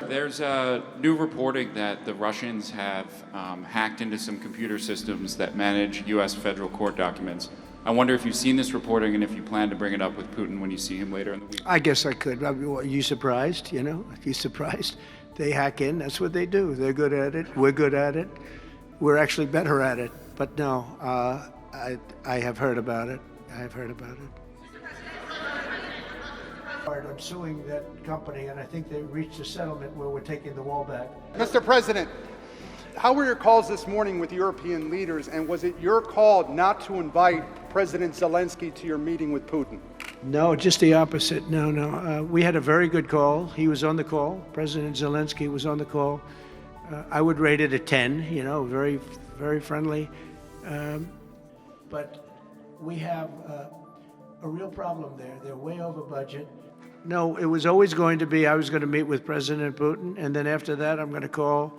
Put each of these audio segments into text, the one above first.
There's new reporting that the Russians have hacked into some computer systems that manage U.S. federal court documents. I wonder if you've seen this reporting and if you plan to bring it up with Putin when you see him later in the week. I guess I could. Are you surprised? You know, are you surprised? They hack in. That's what they do. They're good at it. We're good at it. We're actually better at it. But no, I have heard about it. I have heard about it. I'm suing that company, and I think they reached a settlement where we're taking the wall back. Mr. President, how were your calls this morning with European leaders, and was it your call not to invite President Zelensky to your meeting with Putin? No, just the opposite. No. We had a very good call. He was on the call. President Zelensky was on the call. I would rate it a 10, you know, very, very friendly. But we have a real problem there. They're way over budget. No, it was always going to be I was going to meet with President Putin, and then after that I'm going to call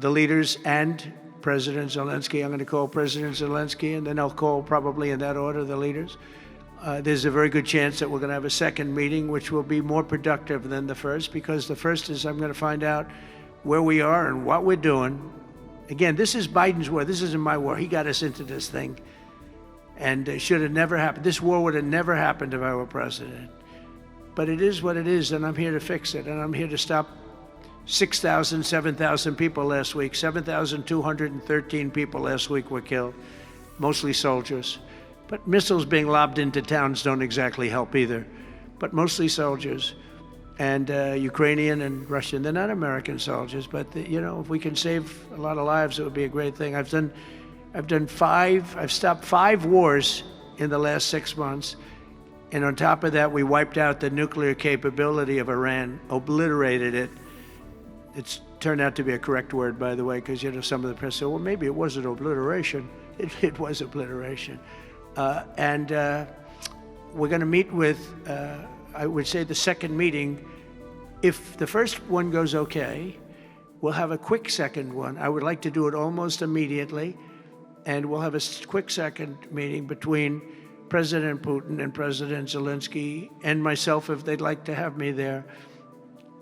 the leaders and President Zelensky. I'm going to call President Zelensky, and then I'll call, probably in that order, the leaders. There's a very good chance that we're going to have a second meeting, which will be more productive than the first, because the first is I'm going to find out where we are and what we're doing. Again, this is Biden's war. This isn't my war. He got us into this thing, and it should have never happened. This war would have never happened if I were president. But it is what it is, and I'm here to fix it, and I'm here to stop 6,000, 7,000 people last week. 7,213 people last week were killed, mostly soldiers. But missiles being lobbed into towns don't exactly help either, but mostly soldiers. And Ukrainian and Russian, they're not American soldiers, but you know, if we can save a lot of lives, it would be a great thing. I've stopped 5 wars in the last 6 months. And on top of that, we wiped out the nuclear capability of Iran, obliterated it. It's turned out to be a correct word, by the way, because you know some of the press said, well, maybe it wasn't obliteration. It was obliteration. And we're going to meet with, I would say, the second meeting. If the first one goes okay, we'll have a quick second one. I would like to do it almost immediately. And we'll have a quick second meeting between President Putin and President Zelensky and myself, if they'd like to have me there.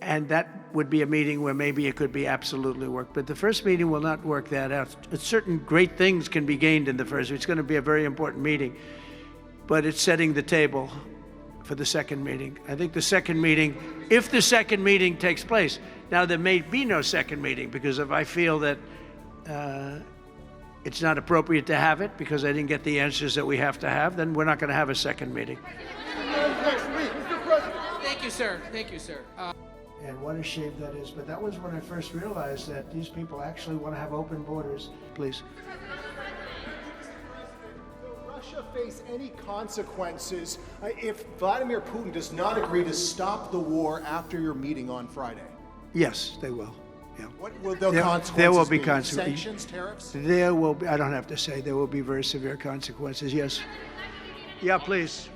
And that would be a meeting where maybe it could be absolutely work. But the first meeting will not work that out. Certain great things can be gained in the first. It's going to be a very important meeting. But it's setting the table for the second meeting. I think the second meeting, if the second meeting takes place, now there may be no second meeting, because if I feel that it's not appropriate to have it because I didn't get the answers that we have to have, then we're not going to have a second meeting. Thank you, sir. Thank you, sir. And what a shame that is. But that was when I first realized that these people actually want to have open borders. Please. Will Russia face any consequences if Vladimir Putin does not agree to stop the war after your meeting on Friday? Yes, they will. Yeah. What will the consequences there will be be? consequences. Sanctions, tariffs? There will be, I don't have to say, there will be very severe consequences, yes. Yeah, please.